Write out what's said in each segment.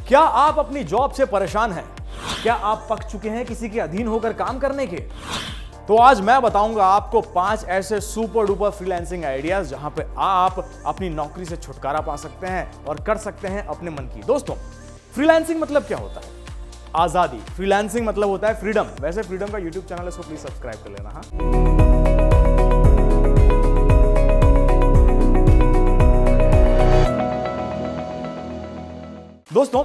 क्या आप अपनी जॉब से परेशान हैं? क्या आप पक चुके हैं किसी के अधीन होकर काम करने के? तो आज मैं बताऊंगा आपको 5 ऐसे सुपर डुपर फ्रीलांसिंग आइडियाज जहां पे आप अपनी नौकरी से छुटकारा पा सकते हैं और कर सकते हैं अपने मन की। दोस्तों, फ्रीलांसिंग मतलब क्या होता है? आजादी। फ्रीलांसिंग मतलब होता है फ्रीडम। वैसे फ्रीडम का यूट्यूब चैनल है, इसको प्लीज सब्सक्राइब कर लेना। दोस्तों,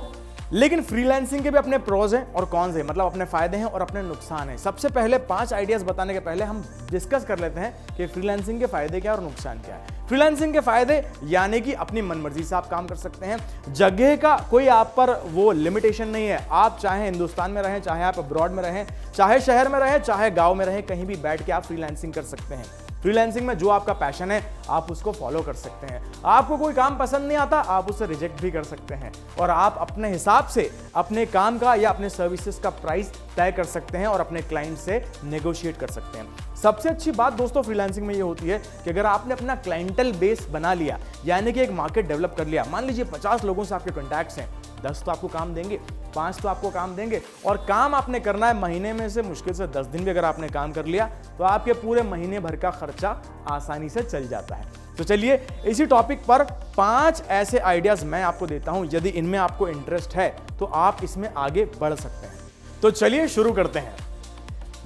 लेकिन फ्रीलांसिंग के भी अपने प्रोज हैं और कॉन्स हैं, मतलब अपने फायदे हैं और अपने नुकसान हैं। सबसे पहले 5 आइडियाज बताने के पहले हम डिस्कस कर लेते हैं कि फ्रीलांसिंग के फायदे क्या और नुकसान क्या है। फ्रीलांसिंग के फायदे यानी कि अपनी मनमर्जी से आप काम कर सकते हैं। जगह का कोई आप पर वो लिमिटेशन नहीं है। आप चाहे हिंदुस्तान में रहें, चाहे आप अब्रॉड में रहें, चाहे शहर में रहें, चाहे गांव में रहें, कहीं भी बैठ के आप फ्रीलांसिंग कर सकते हैं। फ्रीलांसिंग में जो आपका पैशन है आप उसको फॉलो कर सकते हैं। आपको कोई काम पसंद नहीं आता, आप उसे रिजेक्ट भी कर सकते हैं और आप अपने हिसाब से अपने काम का या अपने सर्विसेज का प्राइस तय कर सकते हैं और अपने क्लाइंट से नेगोशिएट कर सकते हैं। सबसे अच्छी बात दोस्तों फ्रीलांसिंग में ये होती है कि अगर आपने अपना क्लाइंटल बेस बना लिया, यानी कि एक मार्केट डेवलप कर लिया, मान लीजिए 50 लोगों से आपके कॉन्टैक्ट्स हैं, 10 तो आपको काम देंगे, 5 तो आपको काम देंगे और काम आपने करना है महीने में से मुश्किल से 10 दिन भी अगर आपने काम कर लिया तो आपके पूरे महीने भर का खर्चा आसानी से चल जाता है। तो चलिए इसी टॉपिक पर 5 ऐसे आइडियाज मैं आपको देता हूं। यदि इनमें आपको इंटरेस्ट है तो आप इसमें आगे बढ़ सकते हैं। तो चलिए शुरू करते हैं।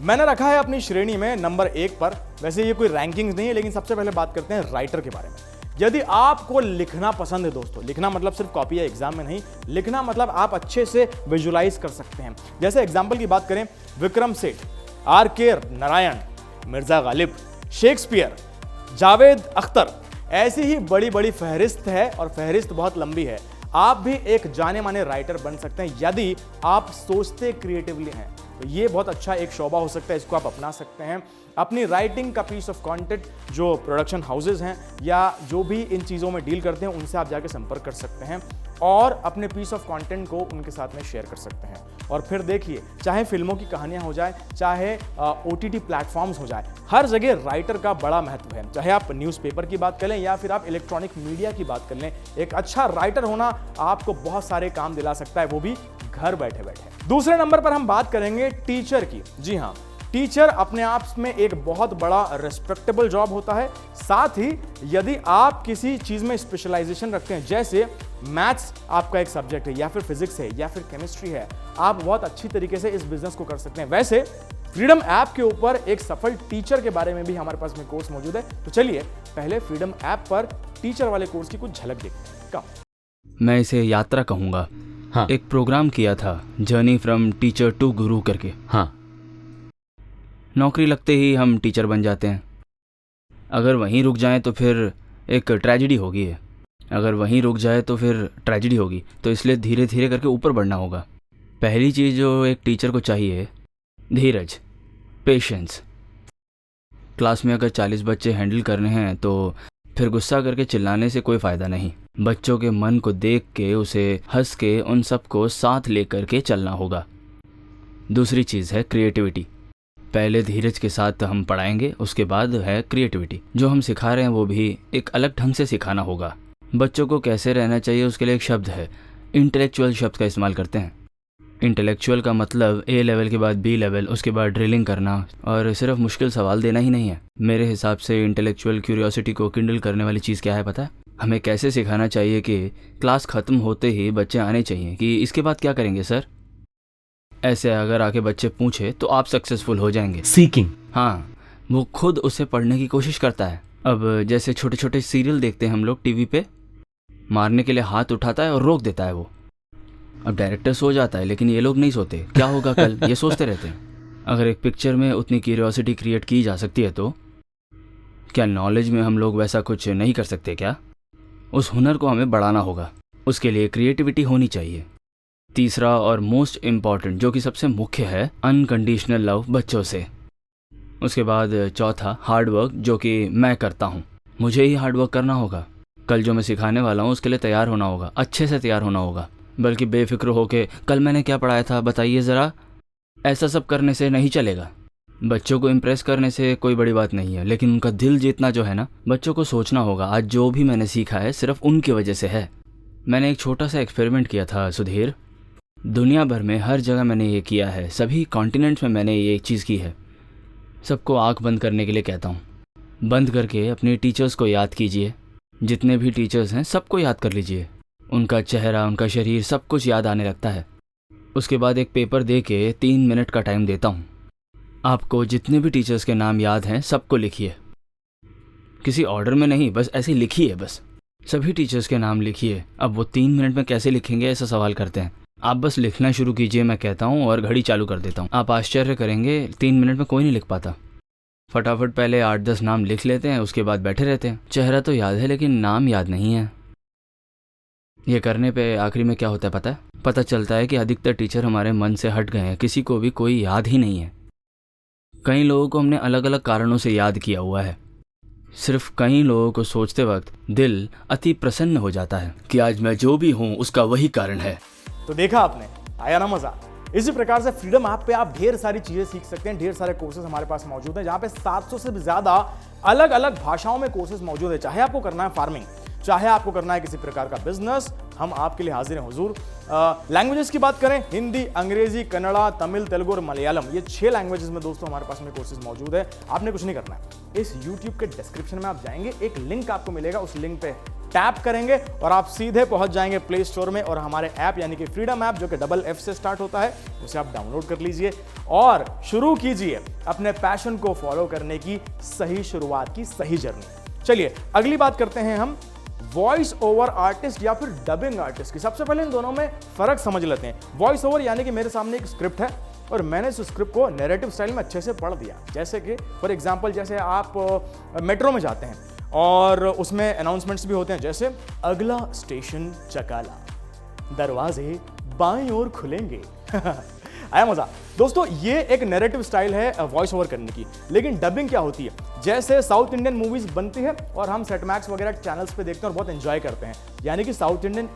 मैंने रखा है अपनी श्रेणी में नंबर 1 पर। वैसे ये कोई रैंकिंग्स नहीं है, लेकिन सबसे पहले बात करते हैं राइटर के बारे में। यदि आपको लिखना पसंद है दोस्तों, लिखना मतलब सिर्फ कॉपी या एग्जाम में नहीं, लिखना मतलब आप अच्छे से विजुलाइज कर सकते हैं। जैसे एग्जाम्पल की बात करें, विक्रम सेठ, R.K. नारायण, मिर्जा गालिब, शेक्सपियर, जावेद अख्तर, ऐसी ही बड़ी बड़ी फहरिस्त है और फहरिस्त बहुत लंबी है। आप भी एक जाने माने राइटर बन सकते हैं यदि आप सोचते क्रिएटिवली हैं। तो ये बहुत अच्छा एक शोबा हो सकता है, इसको आप अपना सकते हैं। अपनी राइटिंग का पीस ऑफ कंटेंट जो प्रोडक्शन हाउसेज हैं या जो भी इन चीज़ों में डील करते हैं उनसे आप जाके संपर्क कर सकते हैं और अपने पीस ऑफ कंटेंट को उनके साथ में शेयर कर सकते हैं। और फिर देखिए, चाहे फिल्मों की कहानियां हो जाए, चाहे OTT प्लेटफॉर्म्स हो जाए, हर जगह राइटर का बड़ा महत्व है। चाहे आप न्यूज़पेपर की बात कर लें या फिर आप इलेक्ट्रॉनिक मीडिया की बात कर लें, एक अच्छा राइटर होना आपको बहुत सारे काम दिला सकता है, वो भी घर बैठे बैठे। दूसरे नंबर पर हम बात करेंगे टीचर की। जी हाँ, टीचर अपने आप में एक बहुत बड़ा रिस्पेक्टेबल जॉब होता है। साथ ही यदि आप किसी चीज़ में स्पेशलाइजेशन रखते हैं, जैसे मैथ्स आपका एक सब्जेक्ट है या फिर फिजिक्स है या फिर केमिस्ट्री है, आप बहुत अच्छी तरीके से इस बिजनेस को कर सकते हैं। वैसे फ्रीडम ऐप के ऊपर एक सफल टीचर के बारे में भी हमारे पास में कोर्स मौजूद है। तो चलिए पहले फ्रीडम ऐप पर टीचर वाले कोर्स की कुछ झलक देखते हैं। मैं इसे यात्रा कहूँगा। हाँ। एक प्रोग्राम किया था, जर्नी फ्रॉम टीचर टू गुरु करके। हाँ। नौकरी लगते ही हम टीचर बन जाते हैं। अगर वहीं रुक जाएं तो फिर एक ट्रेजिडी होगी। अगर वहीं रुक जाए तो फिर ट्रेजिडी होगी। तो इसलिए धीरे धीरे करके ऊपर बढ़ना होगा। पहली चीज़ जो एक टीचर को चाहिए, धीरज, पेशेंस। क्लास में अगर 40 बच्चे हैंडल करने हैं तो फिर गुस्सा करके चिल्लाने से कोई फ़ायदा नहीं। बच्चों के मन को देख के, उसे हंस के, उन सबको साथ लेकर के चलना होगा। दूसरी चीज़ है क्रिएटिविटी। पहले धीरज के साथ हम पढ़ाएंगे, उसके बाद है क्रिएटिविटी। जो हम सिखा रहे हैं वो भी एक अलग ढंग से सिखाना होगा। बच्चों को कैसे रहना चाहिए उसके लिए एक शब्द है, इंटेलेक्चुअल शब्द का इस्तेमाल करते हैं। इंटेलेक्चुअल का मतलब A लेवल के बाद B लेवल, उसके बाद ड्रिलिंग करना और सिर्फ मुश्किल सवाल देना ही नहीं है। मेरे हिसाब से इंटेलेक्चुअल क्यूरियोसिटी को किंडल करने वाली चीज़ क्या है पता है? हमें कैसे सिखाना चाहिए कि क्लास ख़त्म होते ही बच्चे आने चाहिए कि इसके बाद क्या करेंगे सर। ऐसे अगर आके बच्चे पूछे तो आप सक्सेसफुल हो जाएंगे। सीकिंग। हाँ, वो खुद उसे पढ़ने की कोशिश करता है। अब जैसे छोटे छोटे सीरियल देखते हैं हम लोग टीवी पे, मारने के लिए हाथ उठाता है और रोक देता है वो। अब डायरेक्टर सो जाता है लेकिन ये लोग नहीं सोते, क्या होगा कल, ये सोचते रहते हैं। अगर एक पिक्चर में उतनी क्यूरियोसिटी क्रिएट की जा सकती है तो क्या नॉलेज में हम लोग वैसा कुछ नहीं कर सकते क्या? उस हुनर को हमें बढ़ाना होगा, उसके लिए क्रिएटिविटी होनी चाहिए। तीसरा और मोस्ट इम्पॉर्टेंट, जो कि सबसे मुख्य है, अनकंडीशनल लव बच्चों से। उसके बाद चौथा, हार्डवर्क, जो कि मैं करता हूँ। मुझे ही हार्डवर्क करना होगा। कल जो मैं सिखाने वाला हूँ उसके लिए तैयार होना होगा, अच्छे से तैयार होना होगा। बल्कि बेफिक्र होके कल मैंने क्या पढ़ाया था बताइए ज़रा, ऐसा सब करने से नहीं चलेगा। बच्चों को इम्प्रेस करने से कोई बड़ी बात नहीं है, लेकिन उनका दिल जीतना जो है ना, बच्चों को सोचना होगा आज जो भी मैंने सीखा है सिर्फ उनकी वजह से है। मैंने एक छोटा सा एक्सपेरिमेंट किया था सुधीर। दुनिया भर में हर जगह मैंने ये किया है, सभी कॉन्टिनेंट्स में मैंने ये चीज़ की है। सबको आंख बंद करने के लिए कहता हूँ, बंद करके अपने टीचर्स को याद कीजिए। जितने भी टीचर्स हैं सबको याद कर लीजिए, उनका चेहरा, उनका शरीर, सब कुछ याद आने लगता है। उसके बाद एक पेपर दे के 3 मिनट का टाइम देता हूँ। आपको जितने भी टीचर्स के नाम याद हैं सबको लिखिए, किसी ऑर्डर में नहीं, बस ऐसे लिखिए, बस सभी टीचर्स के नाम लिखिए। अब वो 3 मिनट में कैसे लिखेंगे ऐसा सवाल करते हैं। आप बस लिखना शुरू कीजिए, मैं कहता हूँ, और घड़ी चालू कर देता हूँ। आप आश्चर्य करेंगे, 3 मिनट में कोई नहीं लिख पाता। फटाफट पहले 8-10 नाम लिख लेते हैं, उसके बाद बैठे रहते हैं। चेहरा तो याद है लेकिन नाम याद नहीं है। ये करने पे आखिरी में क्या होता है पता है? पता चलता है कि अधिकतर टीचर हमारे मन से हट गए हैं, किसी को भी कोई याद ही नहीं है। कई लोगों को हमने अलग अलग कारणों से याद किया हुआ है। सिर्फ कई लोगों को सोचते वक्त दिल अति प्रसन्न हो जाता है कि आज मैं जो भी हूँ उसका वही कारण है। तो देखा आपने, आया ना मजा? इसी प्रकार से फ्रीडम ऐप पे आप ढेर सारी चीजें सीख सकते हैं। ढेर सारे कोर्सेज हमारे पास मौजूद हैं, जहां पे 700 से भी ज्यादा अलग अलग भाषाओं में कोर्सेज मौजूद है। चाहे आपको करना है फार्मिंग, चाहे आपको करना है किसी प्रकार का बिजनेस, हम आपके लिए हाजिर हैं हुजूर। लैंग्वेजेस की बात करें, हिंदी, अंग्रेजी, कन्नड़ा, तमिल, तेलुगु और मलयालम, ये 6 लैंग्वेजेस में दोस्तों हमारे पास में कोर्सेज मौजूद है। आपने कुछ नहीं करना है, इस YouTube के डिस्क्रिप्शन में आप जाएंगे, एक लिंक आपको मिलेगा, उस लिंक पे टैप करेंगे और आप सीधे पहुंच जाएंगे प्ले स्टोर में, और हमारे ऐप यानी कि फ्रीडम ऐप, जो कि FF से स्टार्ट होता है, उसे आप डाउनलोड कर लीजिए और शुरू कीजिए अपने पैशन को फॉलो करने की सही शुरुआत की सही जर्नी। चलिए अगली बात करते हैं हम वॉइस ओवर आर्टिस्ट या फिर डबिंग आर्टिस्ट की। सबसे पहले इन दोनों में फर्क समझ लेते हैं। वॉइस ओवर यानी कि मेरे सामने एक स्क्रिप्ट है और मैंने इस स्क्रिप्ट को नैरेटिव स्टाइल में अच्छे से पढ़ दिया। जैसे कि फॉर एग्जांपल, जैसे आप मेट्रो में जाते हैं और उसमें अनाउंसमेंट्स भी होते हैं, जैसे अगला स्टेशन चकाला, दरवाजे बाएं ओर खुलेंगे। आया मजा? दोस्तों ये एक नैरेटिव स्टाइल है वॉइस ओवर करने की। लेकिन डबिंग क्या होती है? जैसे साउथ इंडियन मूवीज बनती है और हम सेट मैक्स वगैरह चैनल्स पे देखते हैं और बहुत एंजॉय करते हैं, यानी कि साउथ इंडियन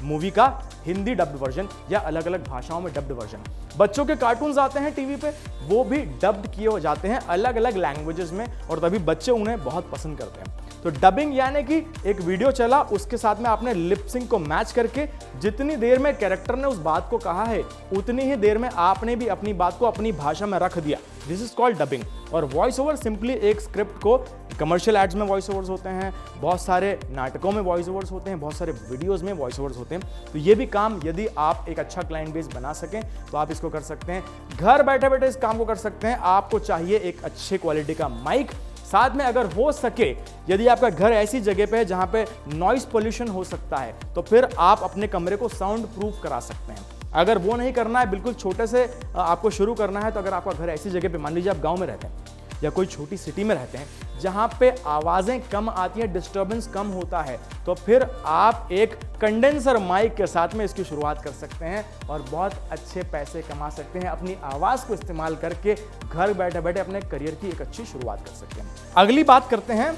मूवी का हिंदी डब्ड वर्जन या अलग अलग भाषाओं में डब्ड वर्जन। बच्चों के कार्टून्स आते हैं टीवी पे, वो भी डब्ड किए हो जाते हैं अलग अलग लैंग्वेजेस में, और तभी बच्चे उन्हें बहुत पसंद करते हैं। तो डबिंग यानी कि एक वीडियो चला, उसके साथ में आपने लिप सिंक को मैच करके जितनी देर में कैरेक्टर ने उस बात को कहा है उतनी ही देर में आपने भी अपनी बात को अपनी भाषा में रख दिया। This is called dubbing. और वॉइस ओवर सिंपली एक स्क्रिप्ट को, कमर्शियल एड्स में वॉइस ओवर्स होते हैं, बहुत सारे नाटकों में वॉइस ओवर्स होते हैं, बहुत सारे वीडियोस में वॉइस ओवर्स होते हैं। तो ये भी काम यदि आप एक अच्छा क्लाइंट बेस बना सकें तो आप इसको कर सकते हैं। घर बैठे बैठे इस काम को कर सकते हैं। आपको चाहिए एक अच्छे क्वालिटी का माइक, साथ में अगर हो सके, यदि आपका घर ऐसी जगह पे है जहां पे नॉइस पोल्यूशन हो सकता है, तो फिर आप अपने कमरे को साउंड प्रूफ करा सकते हैं। अगर वो नहीं करना है, बिल्कुल छोटे से आपको शुरू करना है, तो अगर आपका घर ऐसी जगह पे, मान लीजिए आप गांव में रहते हैं या कोई छोटी सिटी में रहते हैं जहां पे आवाजें कम आती हैं, डिस्टर्बेंस कम होता है, तो फिर आप एक कंडेंसर माइक के साथ में इसकी शुरुआत कर सकते हैं और बहुत अच्छे पैसे कमा सकते हैं। अपनी आवाज को इस्तेमाल करके घर बैठे बैठे अपने करियर की एक अच्छी शुरुआत कर सकते हैं। अगली बात करते हैं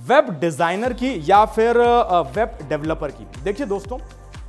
वेब डिजाइनर की या फिर वेब डेवलपर की। देखिए दोस्तों,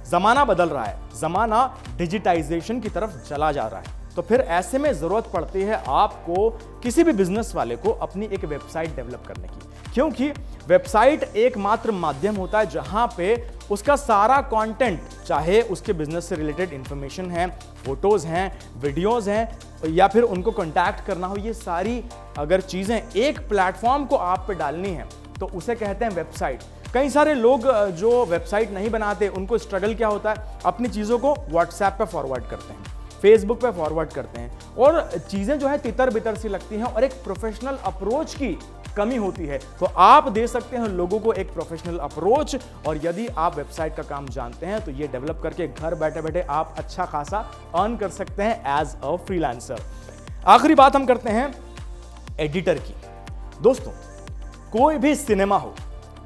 जमाना बदल रहा है, जमाना डिजिटाइजेशन की तरफ चला जा रहा है, तो फिर ऐसे में जरूरत पड़ती है आपको, किसी भी बिजनेस वाले को, अपनी एक वेबसाइट डेवलप करने की। क्योंकि वेबसाइट एकमात्र माध्यम होता है जहां पे उसका सारा कंटेंट, चाहे उसके बिजनेस से रिलेटेड इंफॉर्मेशन है, फोटोज हैं, वीडियोस हैं, या फिर उनको कांटेक्ट करना हो, ये सारी अगर चीजें एक प्लेटफॉर्म को आप पे डालनी है तो उसे कहते हैं वेबसाइट। कई सारे लोग जो वेबसाइट नहीं बनाते, उनको स्ट्रगल क्या होता है, अपनी चीजों को व्हाट्सएप पे फॉरवर्ड करते हैं, फेसबुक पे फॉरवर्ड करते हैं, और चीजें जो है तितर बितर सी लगती हैं और एक प्रोफेशनल अप्रोच की कमी होती है। तो आप दे सकते हैं लोगों को एक प्रोफेशनल अप्रोच, और यदि आप वेबसाइट का काम जानते हैं तो ये डेवलप करके घर बैठे बैठे आप अच्छा खासा अर्न कर सकते हैं एज अ फ्रीलांसर। आखिरी बात हम करते हैं एडिटर की। दोस्तों, कोई भी सिनेमा हो,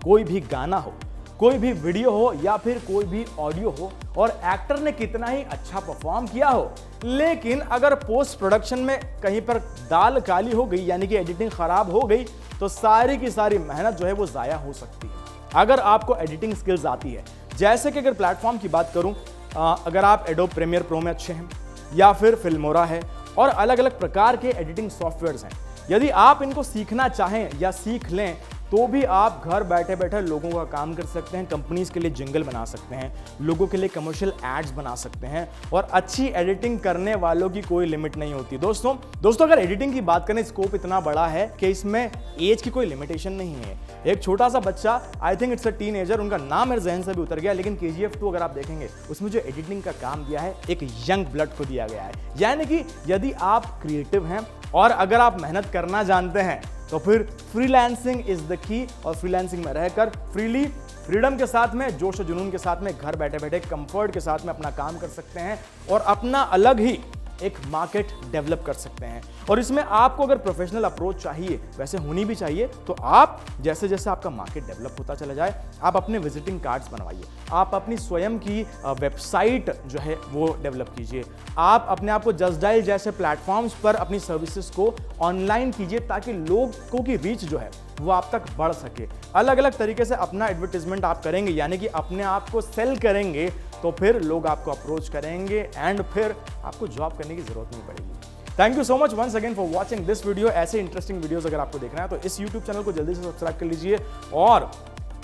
कोई भी गाना हो, कोई भी वीडियो हो या फिर कोई भी ऑडियो हो, और एक्टर ने कितना ही अच्छा परफॉर्म किया हो, लेकिन अगर पोस्ट प्रोडक्शन में कहीं पर दाल काली हो गई, यानी कि एडिटिंग खराब हो गई, तो सारी की सारी मेहनत जो है वो जाया हो सकती है। अगर आपको एडिटिंग स्किल्स आती है, जैसे कि अगर प्लेटफॉर्म की बात करूं, अगर आप एडोब प्रीमियर प्रो में अच्छे हैं या फिर फिल्मोरा है और अलग अलग प्रकार के एडिटिंग सॉफ्टवेयर्स हैं, यदि आप इनको सीखना चाहें या सीख लें तो भी आप घर बैठे बैठे लोगों का काम कर सकते हैं, कंपनीज के लिए जिंगल बना सकते हैं, लोगों के लिए कमर्शियल एड्स बना सकते हैं, और अच्छी एडिटिंग करने वालों की कोई लिमिट नहीं होती। दोस्तों अगर एडिटिंग की बात करें, स्कोप इतना बड़ा है कि इसमें एज की कोई लिमिटेशन नहीं है। एक छोटा सा बच्चा, I think it's a teenager, उनका नाम मेरे जहन से भी उतर गया, लेकिन KGF 2 अगर आप देखेंगे उसमें जो एडिटिंग का काम दिया है एक यंग ब्लड को दिया गया है। यानी कि यदि आप क्रिएटिव हैं और अगर आप मेहनत करना जानते हैं तो फिर फ्रीलांसिंग इज द की, और फ्रीलांसिंग में रहकर फ्रीली, फ्रीडम के साथ में, जोश और जुनून के साथ में, घर बैठे बैठे कंफर्ट के साथ में अपना काम कर सकते हैं और अपना अलग ही एक मार्केट डेवलप कर सकते हैं। और इसमें आपको अगर प्रोफेशनल अप्रोच चाहिए, वैसे होनी भी चाहिए, तो आप जैसे जैसे आपका मार्केट डेवलप होता चला जाए, आप अपने विजिटिंग कार्ड्स बनवाइए, आप अपनी स्वयं की वेबसाइट जो है वो डेवलप कीजिए, आप अपने आप को जस्ट डायल जैसे प्लेटफॉर्म्स पर अपनी सर्विसेज को ऑनलाइन कीजिए, ताकि लोगों की रीच जो है वो आप तक बढ़ सके। अलग अलग तरीके से अपना एडवर्टीजमेंट आप करेंगे, यानी कि अपने आप को सेल करेंगे, तो फिर लोग आपको अप्रोच करेंगे एंड फिर आपको जॉब करने की जरूरत नहीं पड़ेगी। Thank you so much once again for watching this video. ऐसे इंटरेस्टिंग वीडियोस अगर आपको देखना है तो इस यूट्यूब चैनल को जल्दी से सब्सक्राइब कर लीजिए, और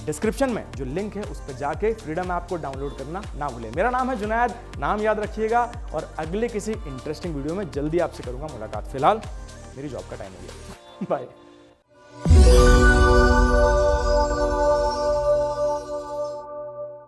डिस्क्रिप्शन में जो लिंक है उस पर जाके फ्रीडम ऐप को डाउनलोड करना ना भूलें। मेरा नाम है जुनैद, नाम याद रखिएगा, और अगले किसी इंटरेस्टिंग वीडियो में जल्दी आपसे करूंगा मुलाकात। फिलहाल मेरी जॉब का टाइम हो गया, बाय।